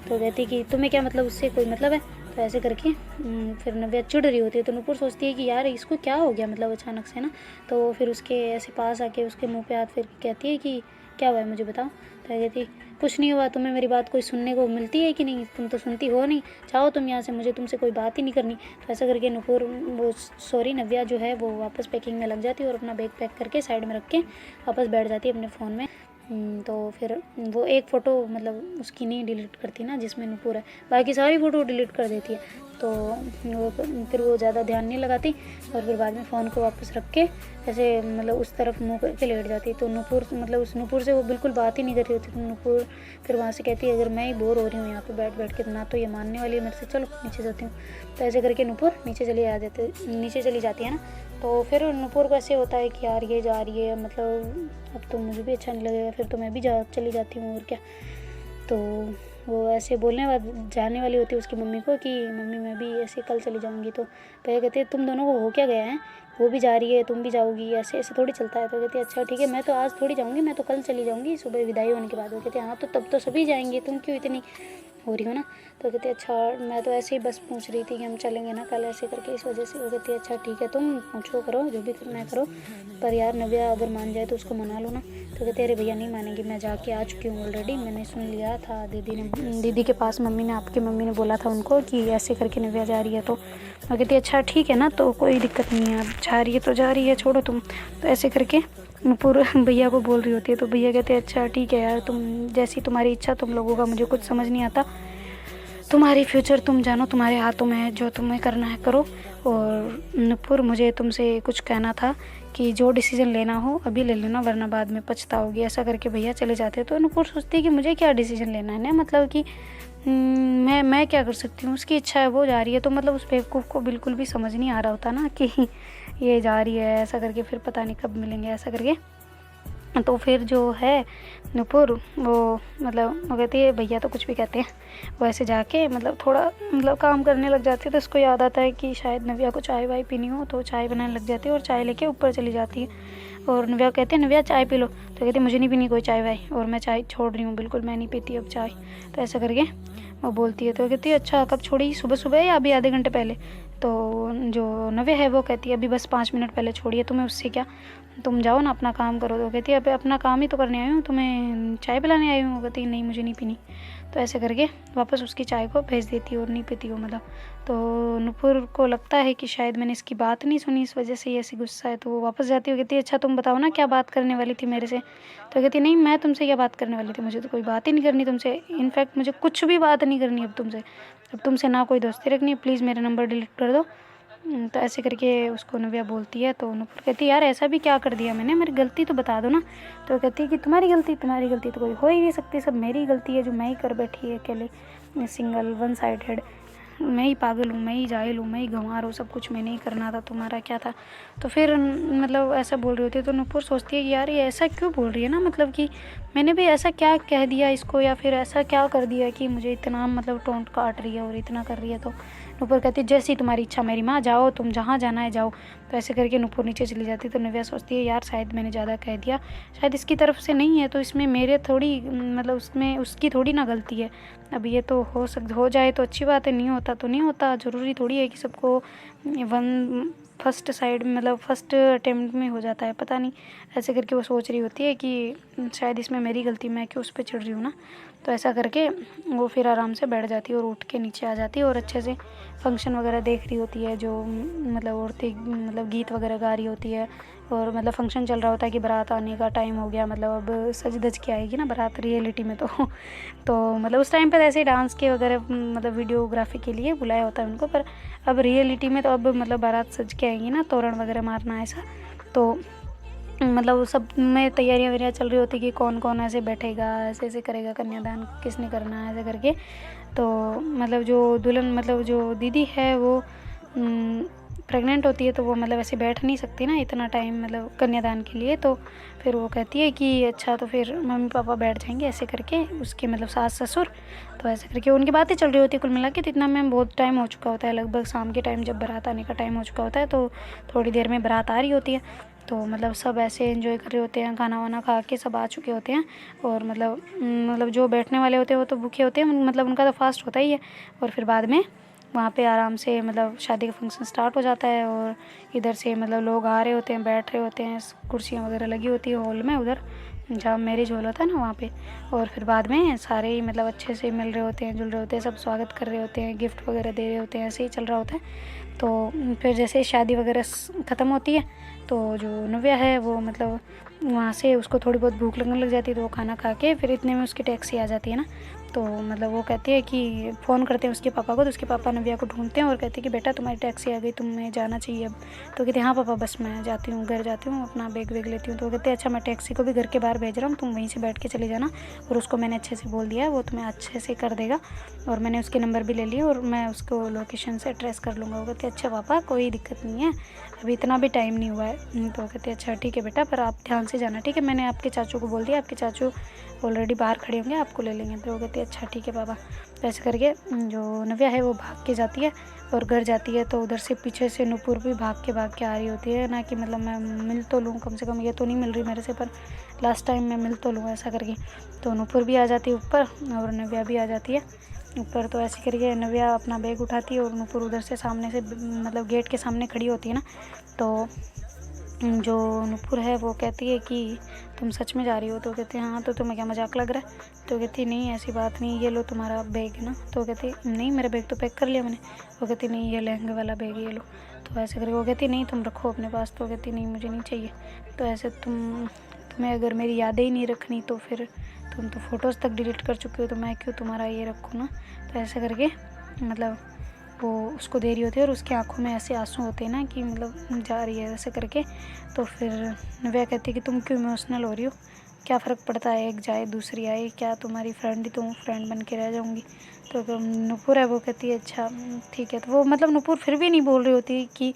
तो कहती है कि तुम्हें क्या मतलब, उससे कोई मतलब है। तो ऐसे करके फिर नव्या चिढ़ रही होती है। तो नूपुर सोचती है कि यार इसको क्या हो गया मतलब अचानक से ना। तो फिर उसके ऐसे पास आके उसके मुंह पे हाथ फिर कहती है कि क्या हुआ है मुझे बताओ। तो कहती कुछ नहीं हुआ, तुम्हें मेरी बात कोई सुनने को मिलती है कि नहीं, तुम तो सुनती हो नहीं, चाहो तुम यहाँ से, मुझे तुमसे कोई बात ही नहीं करनी। तो ऐसा करके नूपुर नव्या जो है वो वापस पैकिंग में लग जाती है और अपना बैग पैक करके साइड में रख के वापस बैठ जाती है अपने फ़ोन में। तो फिर वो एक फ़ोटो मतलब उसकी नहीं डिलीट करती ना जिसमें नूपुर है, बाकी सारी फ़ोटो डिलीट कर देती है। तो वो फिर वो ज़्यादा ध्यान नहीं लगाती और फिर बाद में फ़ोन को वापस रख के ऐसे मतलब उस तरफ मुँह करके लेट जाती। तो नूपुर मतलब उस नूपुर से वो बिल्कुल बात ही नहीं कर रही होती। तो नूपुर फिर वहाँ से कहती है अगर मैं ही बोर हो रही हूँ यहाँ पे बैठ बैठ के ना तो ये मानने वाली है मेरे से, चलो नीचे जाती हूँ। तो ऐसे करके नूपुर नीचे चली जाती है ना। तो फिर नूपुर को ऐसे होता है कि यार ये जा रही है, मतलब अब तो मुझे भी अच्छा नहीं लगेगा, फिर तो मैं भी चली जाती हूँ और क्या। तो वो ऐसे जाने वाली होती है उसकी मम्मी को कि मम्मी मैं भी ऐसे कल चली जाऊँगी। तो भैया कहते हैं तुम दोनों को हो क्या गया है, वो भी जा रही है तुम भी जाओगी, ऐसे ऐसे थोड़ी चलता है। तो कहती है अच्छा ठीक है, मैं तो आज थोड़ी जाऊँगी, मैं तो कल चली जाऊँगी सुबह विदाई होने के बाद। वो कहते हैं हाँ तो तब तो सभी जाएंगे, तुम क्यों इतनी हो रही हो ना। तो कहती है अच्छा मैं तो ऐसे ही बस पूछ रही थी कि हम चलेंगे ना कल, ऐसे करके इस वजह से। वो कहती है अच्छा ठीक है तुम पूछो करो जो भी करना है करो, पर यार नव्या अगर मान जाए तो उसको मना लो ना। तो कहते अरे भैया नहीं मानेंगी, मैं जाके आ चुकी हूँ ऑलरेडी, मैंने सुन लिया था दीदी के पास मम्मी ने आपकी मम्मी ने बोला था उनको कि ऐसे करके नव्या जा रही है। तो कहती है अच्छा ठीक है ना, तो कोई दिक्कत नहीं है, अब जा रही है तो जा रही है, छोड़ो तुम। तो ऐसे करके नूपुर भैया को बोल रही होती है। तो भैया कहते हैं अच्छा ठीक है यार, तुम जैसी तुम्हारी इच्छा, तुम लोगों का मुझे कुछ समझ नहीं आता, तुम्हारी फ्यूचर तुम जानो, तुम्हारे हाथों में है, जो तुम्हें करना है करो। और नूपुर मुझे तुमसे कुछ कहना था कि जो डिसीजन लेना हो अभी ले लेना वरना बाद में पछताओगी। ऐसा करके भैया चले जाते हैं। तो नूपुर सोचती है कि मुझे क्या डिसीजन लेना है ना, मतलब कि मैं क्या कर सकती हूँ, उसकी इच्छा है वो जा रही है। तो मतलब उस बेवकूफ़ को बिल्कुल भी समझ नहीं आ रहा होता ना कि ये जा रही है, ऐसा करके फिर पता नहीं कब मिलेंगे ऐसा करके। तो फिर जो है नूपुर वो मतलब वो कहती है भैया तो कुछ भी कहते हैं, वो ऐसे जाके मतलब थोड़ा मतलब काम करने लग जाती है। तो उसको याद आता है कि शायद नव्या को चाय वाय पीनी हो, तो चाय बनाने लग जाती है और चाय लेके ऊपर चली जाती है। और नव्या कहते हैं नव्या चाय पी लो। तो कहती है मुझे नहीं पीनी कोई चाय वाय, और मैं चाय छोड़ रही हूँ बिल्कुल, मैं नहीं पीती अब चाय। तो ऐसा करके वो बोलती है। तो कहती है अच्छा कब छोड़ी, सुबह सुबह या अभी आधे घंटे पहले। तो जो नव्या है वो कहती है अभी बस 5 मिनट पहले छोड़ी है, तुम्हें उससे क्या, तुम जाओ ना अपना काम करो। तो कहती है अबे अपना काम ही तो करने आई हूँ, तुम्हें चाय पिलाने आई हूँ। कहती है नहीं मुझे नहीं पीनी। तो ऐसे करके वापस उसकी चाय को भेज देती है और नहीं पीती हो मतलब। तो नूपुर को लगता है कि शायद मैंने इसकी बात नहीं सुनी, इस वजह से ये ऐसी गुस्सा है। तो वो वापस जाती है। कहती है अच्छा तुम बताओ ना क्या बात करने वाली थी मेरे से। तो कहती है नहीं मैं तुमसे क्या बात करने वाली थी, मुझे तो कोई बात ही नहीं करनी तुमसे, इनफैक्ट मुझे कुछ भी बात नहीं करनी अब तुमसे ना कोई दोस्ती रखनी है, प्लीज़ मेरा नंबर डिलीट कर दो। तो ऐसे करके उसको नव्या बोलती है। तो नूपुर कहती है यार ऐसा भी क्या कर दिया मैंने, मेरी गलती तो बता दो ना। तो कहती है कि तुम्हारी गलती तो कोई हो ही नहीं सकती, सब मेरी गलती है जो मैं ही कर बैठी है अकेले, सिंगल वन साइडेड, मैं ही पागल हूँ, मैं ही जाहिल हूँ, मैं ही गंवार हूँ, सब कुछ मैंने ही करना था, तुम्हारा क्या था। तो फिर मतलब ऐसा बोल रही होती है। तो नूपुर सोचती है कि यार ये ऐसा क्यों बोल रही है ना, मतलब कि मैंने भी ऐसा क्या कह दिया इसको, या फिर ऐसा क्या कर दिया कि मुझे इतना मतलब टोंट काट रही है और इतना कर रही है। तो नूपुर कहती है जैसी तुम्हारी इच्छा मेरी माँ, जाओ तुम जहाँ जाना है जाओ। तो ऐसे करके नूपुर नीचे चली जाती है। तो नव्या सोचती है यार शायद मैंने ज़्यादा कह दिया, शायद इसकी तरफ से नहीं है तो इसमें मेरे थोड़ी मतलब उसमें उसकी थोड़ी ना गलती है। अब ये तो हो जाए तो अच्छी बात है, नहीं होता तो नहीं होता, ज़रूरी थोड़ी है कि सबको फर्स्ट साइड मतलब फर्स्ट अटेम्प्ट में हो जाता है, पता नहीं। ऐसे करके वो सोच रही होती है कि शायद इसमें मेरी गलती, मैं क्यों उस पर चिढ़ रही हूँ ना। तो ऐसा करके वो फिर आराम से बैठ जाती है और उठ के नीचे आ जाती है और अच्छे से फंक्शन वगैरह देख रही होती है, जो मतलब औरतें मतलब गीत वगैरह गा रही होती है। और मतलब फंक्शन चल रहा होता है कि बारात आने का टाइम हो गया, मतलब अब सज धज के आएगी ना बारात रियलिटी में। तो मतलब उस टाइम पर ऐसे डांस के वगैरह मतलब वीडियोग्राफी के लिए बुलाया होता है उनको, पर अब रियलिटी में तो अब मतलब बारात सज के आएंगी ना, तोरण वगैरह मारना ऐसा। तो मतलब सब में तैयारियाँ वैयारियाँ चल रही होती कि कौन कौन ऐसे बैठेगा, ऐसे ऐसे करेगा, कन्यादान किसने करना है ऐसे करके। तो मतलब जो दुल्हन मतलब जो दीदी है वो प्रेग्नेंट होती है, तो वो मतलब ऐसे बैठ नहीं सकती ना इतना टाइम मतलब कन्यादान के लिए। तो फिर वो कहती है कि अच्छा तो फिर मम्मी पापा बैठ जाएंगे ऐसे करके, उसके मतलब सास ससुर। तो ऐसे करके उनकी बातें चल रही होती है कुल मिला के। तो इतना में बहुत टाइम हो चुका होता है, लगभग शाम के टाइम जब बारात आने का टाइम हो चुका होता है। तो थोड़ी देर में बारात आ रही होती है। तो मतलब सब ऐसे एंजॉय कर रहे होते हैं, खाना वाना खा के सब आ चुके होते हैं। और मतलब जो बैठने वाले होते हैं वो तो भूखे होते हैं, मतलब उनका तो फास्ट होता ही है। और फिर बाद में वहाँ पे आराम से मतलब शादी का फंक्शन स्टार्ट हो जाता है। और इधर से मतलब लोग आ रहे होते हैं, बैठ रहे होते हैं, कुर्सियाँ वगैरह लगी होती है हॉल में, उधर जहाँ मैरिज हॉल होता है ना वहाँ पे। और फिर बाद में सारे ही मतलब अच्छे से मिल रहे होते हैं, जुल रहे होते हैं, सब स्वागत कर रहे होते हैं, गिफ्ट वगैरह दे रहे होते हैं, ऐसे ही चल रहा होता है। तो फिर जैसे शादी वगैरह ख़त्म होती है तो जो नव्या है वो मतलब वहाँ से उसको थोड़ी बहुत भूख लगने लग जाती है। तो वो खाना खा के फिर इतने में उसकी टैक्सी आ जाती है ना। तो मतलब वो कहती है कि फ़ोन करते हैं उसके पापा को, तो उसके पापा नव्या को ढूंढते हैं और कहते हैं कि बेटा तुम्हारी टैक्सी आ गई, तुम्हें जाना चाहिए अब। तो कहते हैं हाँ पापा बस मैं जाती हूँ, घर जाती हूँ, अपना बैग वैग लेती हूँ। तो कहते हैं अच्छा मैं टैक्सी को भी घर के बाहर भेज रहा हूँ, तुम वहीं से बैठ के चले जाना, और उसको मैंने अच्छे से बोल दिया है, वो तुम्हें अच्छे से कर देगा, और मैंने उसके नंबर भी ले लिए और मैं उसको लोकेशन से ट्रेस कर लूँगा। वो कहते हैं अच्छा पापा कोई दिक्कत नहीं है, अभी इतना भी टाइम नहीं हुआ है। तो कहते हैं अच्छा ठीक है बेटा, पर आप ध्यान से जाना, ठीक है, मैंने आपके चाचू को बोल दिया, आपके चाचू ऑलरेडी बाहर खड़े होंगे, आपको ले लेंगे। तो वो कहती है अच्छा ठीक है पापा। तो ऐसे करके जो नव्या है वो भाग के जाती है और घर जाती है। तो उधर से पीछे से नुपुर भी भाग के आ रही होती है ना, कि मतलब मैं मिल तो लूँ कम से कम, ये तो नहीं मिल रही मेरे से, पर लास्ट टाइम मैं मिल तो लूँ ऐसा करके। तो नुपुर भी आ जाती है ऊपर और नव्या भी आ जाती है ऊपर। तो ऐसे करके नव्या अपना बैग उठाती है और नुपुर उधर से सामने से मतलब गेट के सामने खड़ी होती है ना। तो जो नुपुर है वो कहती है कि तुम सच में जा रही हो? तो कहती है हाँ, तो तुम्हें क्या मजाक लग रहा है? तो कहती नहीं ऐसी बात नहीं, ये लो तुम्हारा बैग है ना। तो कहती नहीं मेरा बैग तो पैक कर लिया मैंने। वो कहती नहीं ये लहंगे वाला बैग ये लो। तो ऐसे करके वो कहती नहीं तुम रखो अपने पास। तो कहती नहीं मुझे नहीं चाहिए। तो ऐसे तुम्हें अगर मेरी यादें ही नहीं रखनी तो फिर तुम तो फ़ोटोज़ तक डिलीट कर चुके हो, तो मैं क्यों तुम्हारा ये रखूँ ना। तो ऐसे करके मतलब वो उसको दे रही होती है और उसकी आंखों में ऐसे आंसू होते हैं ना कि मतलब जा रही है ऐसे करके। तो फिर नव्या कहती है कि तुम क्यों इमोशनल हो रही हो, क्या फ़र्क पड़ता है, एक जाए दूसरी आए, क्या तुम्हारी फ्रेंड ही तो फ्रेंड बन के रह जाऊँगी। तो नुपुर है वो कहती है अच्छा ठीक है। तो वो मतलब नुपुर फिर भी नहीं बोल रही होती कि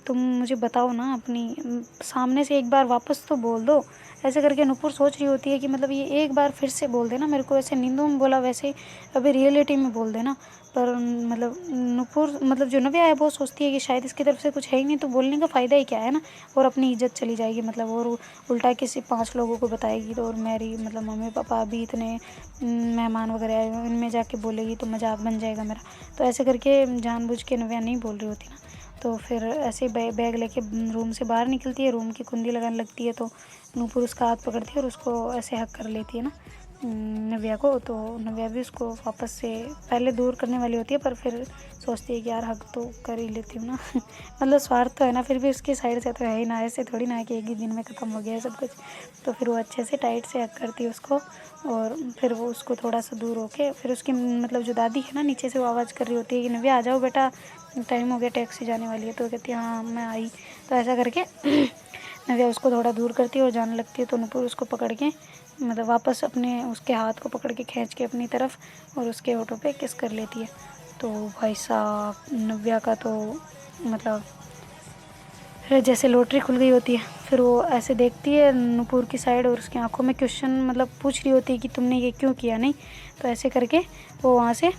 तुम मुझे बताओ ना अपनी, सामने से एक बार वापस तो बोल दो। ऐसे करके नुपुर सोच रही होती है कि मतलब ये एक बार फिर से बोल देना मेरे को, ऐसे नींदों में बोला वैसे अभी रियलिटी में बोल देना। पर मतलब नुपुर मतलब जो नव्या है वो सोचती है कि शायद इसकी तरफ से कुछ है ही नहीं, तो बोलने का फ़ायदा ही क्या है ना, और अपनी इज्जत चली जाएगी मतलब, और उल्टा किसी 5 लोगों को बताएगी। तो और मेरी मतलब मम्मी पापा अभी इतने मेहमान वगैरह आए हुए, इनमें जाके बोलेगी तो मजाक बन जाएगा मेरा। तो ऐसे करके जानबूझ के नव्या नहीं बोल रही होती ना। तो फिर ऐसे बैग लेके रूम से बाहर निकलती है, रूम की कुंडी लगाने लगती है। तो नूपुर उसका हाथ पकड़ती है और उसको ऐसे हक कर लेती है ना नव्या को। तो नव्या भी उसको वापस से पहले दूर करने वाली होती है, पर फिर सोचती है कि यार हक तो कर ही लेती हूँ ना मतलब स्वार्थ तो है ना, फिर भी उसकी साइड से तो है ही ना, ऐसे थोड़ी ना कि एक ही दिन में ख़त्म हो गया है सब कुछ। तो फिर वो अच्छे से टाइट से हक करती है उसको, और फिर वो उसको थोड़ा सा दूर होके फिर उसकी मतलब जो दादी है ना नीचे से वो आवाज़ कर रही होती है कि नव्या आ जाओ बेटा, टाइम हो गया, टैक्सी जाने वाली है। तो कहती है हाँ मैं आई। तो ऐसा करके नव्या उसको थोड़ा दूर करती है और जाने लगती है। तो नुपुर उसको पकड़ के मतलब वापस अपने उसके हाथ को पकड़ के खींच के अपनी तरफ और उसके होठों पे किस कर लेती है। तो भाई साहब नव्या का तो मतलब फिर जैसे लॉटरी खुल गई होती है। फिर वो ऐसे देखती है नुपुर की साइड और उसकी आंखों में क्वेश्चन मतलब पूछ रही होती है कि तुमने ये क्यों किया नहीं। तो ऐसे करके वो वहाँ से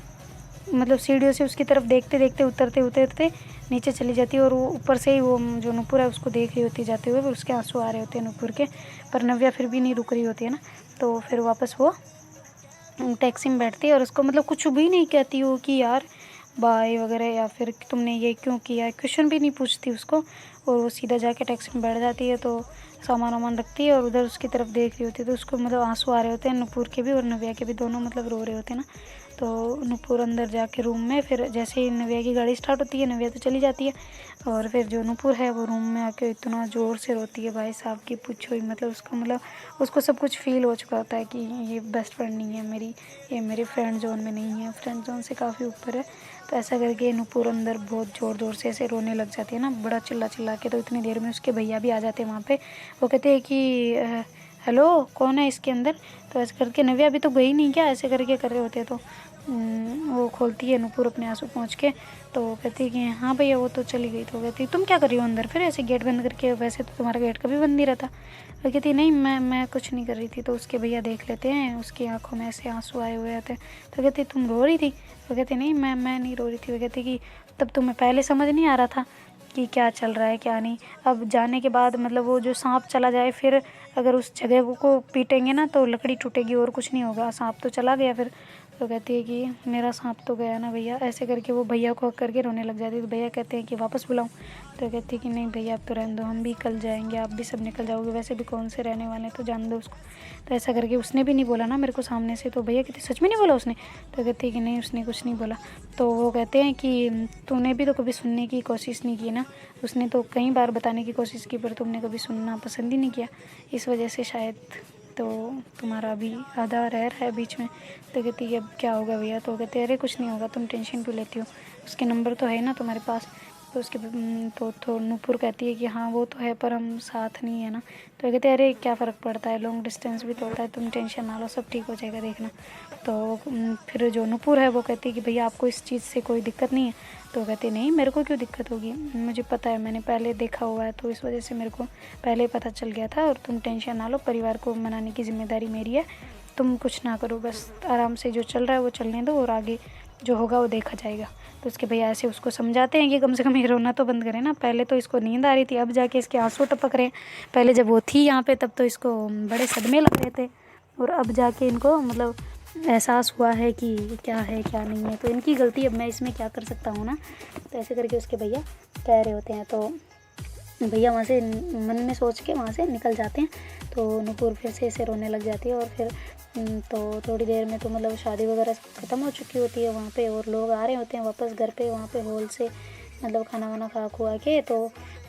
मतलब सीढ़ियों से उसकी तरफ देखते देखते उतरते उतरते नीचे चली जाती है, और वो ऊपर से ही वो जो नुपुर है उसको देख रही होती जाते हुए, फिर उसके आंसू आ रहे होते हैं नुपुर के, पर नव्या फिर भी नहीं रुक रही होती है ना। तो फिर वापस वो टैक्सी में बैठती है और उसको मतलब कुछ भी नहीं कहती हो कि यार बाय वगैरह, या फिर तुमने ये क्यों किया, क्वेश्चन भी नहीं पूछती उसको, और वो सीधा जाके टैक्सी में बैठ जाती है। तो सामान वामान रखती है और उधर उसकी तरफ देख रही होती है। तो उसको मतलब आंसू आ रहे होते हैं नुपुर के भी और नव्या के भी, दोनों मतलब रो रहे होते हैं ना। तो नुपुर अंदर जाके रूम में, फिर जैसे ही नव्या की गाड़ी स्टार्ट होती है नव्या तो चली जाती है, और फिर जो नुपुर है वो रूम में आके इतना ज़ोर से रोती है भाई साहब की पूछो ही, मतलब उसको मतलब उसको सब कुछ फील हो चुका होता है कि ये बेस्ट फ्रेंड नहीं है मेरी, ये मेरी फ्रेंड जोन में नहीं है, फ्रेंड जोन से काफ़ी ऊपर है। तो ऐसा करके नुपुर अंदर बहुत ज़ोर ज़ोर से ऐसे रोने लग जाती है ना, बड़ा चिल्ला चिल्ला के। तो इतनी देर में उसके भैया भी आ जाते हैं वहाँ पे। वो कहते हैं कि हेलो कौन है इसके अंदर। तो ऐसे करके नव्या अभी तो गई नहीं क्या, ऐसे करके कर रहे होते हैं। तो वो खोलती है नुपुर अपने आंसू पहुँच के। तो वो कहती है कि हाँ भैया वो तो चली गई। तो कहती है तुम क्या कर रही हो अंदर, फिर ऐसे गेट बंद करके, वैसे तो तुम्हारा गेट कभी बंद नहीं रहता। वो कहती नहीं मैं कुछ नहीं कर रही थी। तो उसके भैया देख लेते हैं उसकी आंखों में ऐसे आंसू आए हुए आते हैं। तो कहती तुम रो रही थी। वो कहती नहीं मैं नहीं रो रही थी। वो कहती कि तब तुम्हें पहले समझ नहीं आ रहा था कि क्या चल रहा है क्या नहीं, अब जाने के बाद मतलब वो जो सांप चला जाए, फिर अगर उस जगह को पीटेंगे ना तो लकड़ी टूटेगी और कुछ नहीं होगा, सांप तो चला गया फिर। तो कहती है कि मेरा सांप तो गया ना भैया, ऐसे करके वो भैया को हक करके रोने लग जाती है। तो भैया कहते हैं कि वापस बुलाऊं। तो कहती है कि नहीं भैया अब तो रहने दो, हम भी कल जाएंगे, आप भी सब निकल जाओगे, वैसे भी कौन से रहने वाले हैं, तो जान दो उसको। तो ऐसा करके उसने भी नहीं बोला ना मेरे को सामने से। तो भैया कहते सच में नहीं बोला उसने। तो कहती है कि नहीं उसने कुछ नहीं बोला। तो वो कहते हैं कि तूने भी तो कभी सुनने की कोशिश नहीं की ना, उसने तो कई बार बताने की कोशिश की पर तुमने कभी सुनना पसंद ही नहीं किया, इस वजह से शायद तो तुम्हारा अभी आधा रह रहा है बीच में। तो कहती है अब क्या होगा भैया? तो कहते अरे कुछ नहीं होगा, तुम टेंशन क्यों लेती हो, उसके नंबर तो है ना तुम्हारे पास। तो उसके तो नूपुर कहती है कि हाँ वो तो है, पर हम साथ नहीं है ना। तो कहते अरे क्या फ़र्क पड़ता है, लॉन्ग डिस्टेंस भी तो होता है, तुम टेंशन ना लो, सब ठीक हो जाएगा देखना। तो फिर जो नूपुर है वो कहती है कि भैया आपको इस चीज़ से कोई दिक्कत नहीं है? तो कहते नहीं मेरे को क्यों दिक्कत होगी, मुझे पता है, मैंने पहले देखा हुआ है, तो इस वजह से मेरे को पहले पता चल गया था। और तुम टेंशन ना लो, परिवार को मनाने की ज़िम्मेदारी मेरी है, तुम कुछ ना करो, बस आराम से जो चल रहा है वो चलने दो और आगे जो होगा वो देखा जाएगा। तो उसके भैया ऐसे उसको समझाते हैं कि कम से कम ये रोना तो बंद करे ना। पहले तो इसको नींद आ रही थी, अब जाके इसके आंसू टपक रहे हैं। पहले जब वो थी यहाँ पे तब तो इसको बड़े सदमे लग रहे थे, और अब जाके इनको मतलब एहसास हुआ है कि क्या है क्या नहीं है। तो इनकी गलती, अब मैं इसमें क्या कर सकता हूँ ना। तो ऐसे करके उसके भैया कह रहे होते हैं। तो भैया वहाँ से मन में सोच के वहाँ से निकल जाते हैं। तो नूपुर फिर से ऐसे रोने लग जाती है। और फिर तो थोड़ी देर में तो मतलब शादी वगैरह ख़त्म हो चुकी होती है वहाँ पे, और लोग आ रहे होते हैं वापस घर पे, वहाँ पे हॉल से मतलब खाना वाना खा खुआ के। तो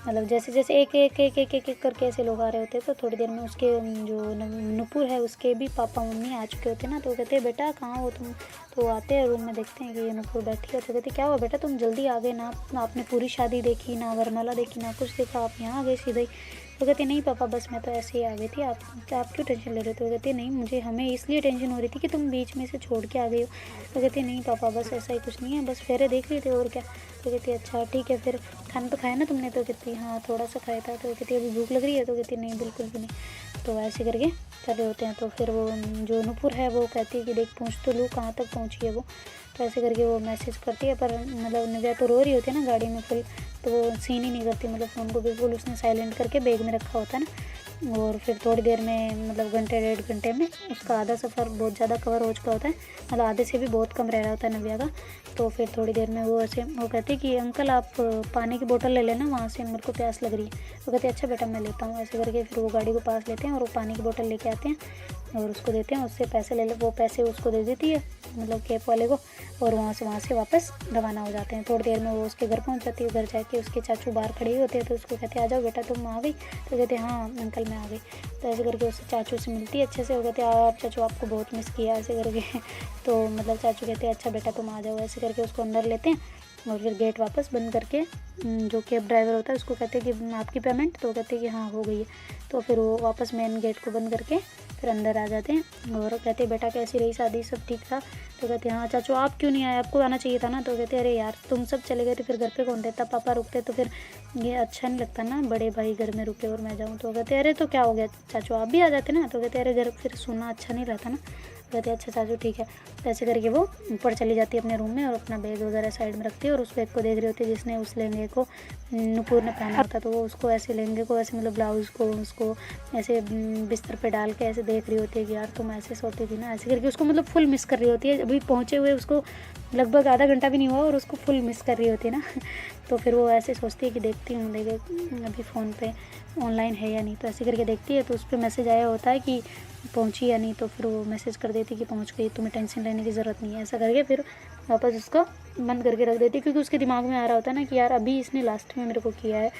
मतलब जैसे जैसे एक एक एक एक एक एक करके ऐसे लोग आ रहे होते हैं। तो थोड़ी देर में उसके जो नूपुर है उसके भी पापा मम्मी आ चुके होते हैं ना। तो कहते हैं बेटा कहाँ हो तुम? तो आते हैं रूम में, देखते हैं कि ये नूपुर बैठी है। तो कहते क्या हुआ बेटा, तुम जल्दी आ गए ना, आपने पूरी शादी देखी ना, वरमाला देखी ना, कुछ देखा, आप यहाँ आ गए सीधे ही। तो कहती नहीं पापा बस मैं तो ऐसे ही आ गई थी, आप क्यों टेंशन ले रहे थे? तो कहती नहीं मुझे हमें इसलिए टेंशन हो रही थी कि तुम बीच में से छोड़ के आ गई हो। तो कहती नहीं पापा बस ऐसा ही कुछ नहीं है, बस फेरे देख लिए थे और क्या। तो कहती अच्छा ठीक है, फिर खाना तो खाया ना तुमने? तो कहती हाँ थोड़ा सा खाया था। तो कहती अभी भूख लग रही है? तो कहती नहीं बिल्कुल भी नहीं। तो ऐसे करके कर रहे होते हैं। तो फिर वो जो नूपुर है वो कहती है कि देख पूछ तो लूँ कहाँ तक पहुँची है वो। तो ऐसे करके वो मैसेज करती है, पर मतलब नव्या तो रो रही होती है ना गाड़ी में फुल, तो वो सीन ही नहीं करती, मतलब फ़ोन को बिल्कुल उसने साइलेंट करके बैग में रखा होता है ना। और फिर थोड़ी देर में मतलब घंटे डेढ़ घंटे में उसका आधा सफ़र बहुत ज़्यादा कवर हो चुका होता है, मतलब आधे से भी बहुत कम रह रहा होता है नव्या का। तो फिर थोड़ी देर में वो ऐसे वो कहती है कि अंकल आप पानी की बोतल ले लेना वहाँ से, मेरे को प्यास लग रही है। वो कहते अच्छा बेटा मैं लेता हूँ। ऐसे करके फिर वो गाड़ी को पास लेते हैं और वो पानी की बोतल लेके आते हैं और उसको देते हैं, उससे पैसे ले ले, वो पैसे उसको दे देती है मतलब कैब वाले को। और वहाँ से वापस रवाना हो जाते हैं। थोड़ी देर में वो उसके घर पहुँच जाती है। घर जाके उसके चाचू बाहर खड़े होते हैं। तो उसको कहते हैं आ जाओ बेटा तुम आ गई? तो कहते हैं हाँ अंकल मैं आ गई। तो ऐसे करके उससे चाचू से मिलती है अच्छे से। वो कहते हैं आप चाचू आपको बहुत मिस किया ऐसे करके। तो मतलब चाचू कहते हैं अच्छा बेटा तुम आ जाओ। ऐसे करके उसको अंदर लेते हैं और फिर गेट वापस बंद करके जो कैब ड्राइवर होता है उसको कहते हैं कि आपकी पेमेंट? तो कहते हैं कि हाँ हो गई है। तो फिर वो वापस मेन गेट को बंद करके फिर अंदर आ जाते हैं और कहते हैं बेटा कैसी रही शादी, सब ठीक था? तो कहते हैं हाँ चाचू आप क्यों नहीं आए, आपको आना चाहिए था ना। तो कहते हैं अरे यार तुम सब चले गए तो फिर घर पे कौन रहता, पापा रुकते तो फिर ये अच्छा नहीं लगता ना, बड़े भाई घर में रुके और मैं जाऊँ। तो कहते अरे तो क्या हो गया चाचू आप भी आ जाते ना। तो कहते अरे घर फिर सुनना अच्छा नहीं रहता ना। कहते हैं अच्छा चाचू ठीक है। तो ऐसे करके वो ऊपर चली जाती है अपने रूम में और अपना बैग वगैरह साइड में रखती है और उस बैग को देख रही होती है जिसने उस लहंगे को नूपुर ने पहना होता। तो वो उसको ऐसे लहंगे को ऐसे मतलब ब्लाउज़ को उसको ऐसे बिस्तर पे डाल के ऐसे देख रही होती है कि यार तुम ऐसे सोती थी ना। ऐसे करके उसको मतलब फुल मिस कर रही होती है। अभी पहुँचे हुए उसको लगभग आधा घंटा भी नहीं हुआ और उसको फुल मिस कर रही होती है ना। तो फिर वो ऐसे सोचती है कि देखती हूँ देखे अभी फ़ोन पे ऑनलाइन है या नहीं। तो ऐसे करके देखती है तो उस पर मैसेज आया होता है कि पहुँची या नहीं। तो फिर वो मैसेज कर देती कि पहुँच गई, तुम्हें टेंशन लेने की ज़रूरत नहीं है। ऐसा करके फिर वापस उसको बंद करके रख देती, क्योंकि उसके दिमाग में आ रहा होता है ना कि यार अभी इसने लास्ट में मेरे को किया है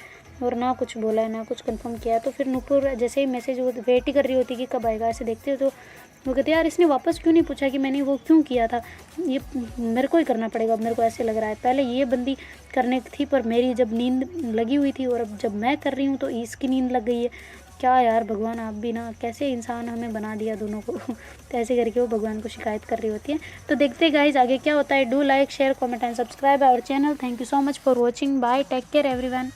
और ना कुछ बोला है ना कुछ कंफर्म किया है। तो फिर नूपुर जैसे ही मैसेज वो वेट ही कर रही होती कि कब आएगा। ऐसे देखते हो तो वो कहते यार इसने वापस क्यों नहीं पूछा कि मैंने वो क्यों किया था, ये मेरे को ही करना पड़ेगा। अब मेरे को ऐसे लग रहा है पहले ये बंदी करने थी पर मेरी जब नींद लगी हुई थी और अब जब मैं कर रही हूँ तो इसकी नींद लग गई है। क्या यार भगवान आप भी ना कैसे इंसान हमें बना दिया दोनों को। तो ऐसे करके वो भगवान को शिकायत कर रही होती है। तो देखते गाइज आगे क्या होता है। Do like share comment and subscribe our channel. Thank you so much for watching. Bye, take care everyone.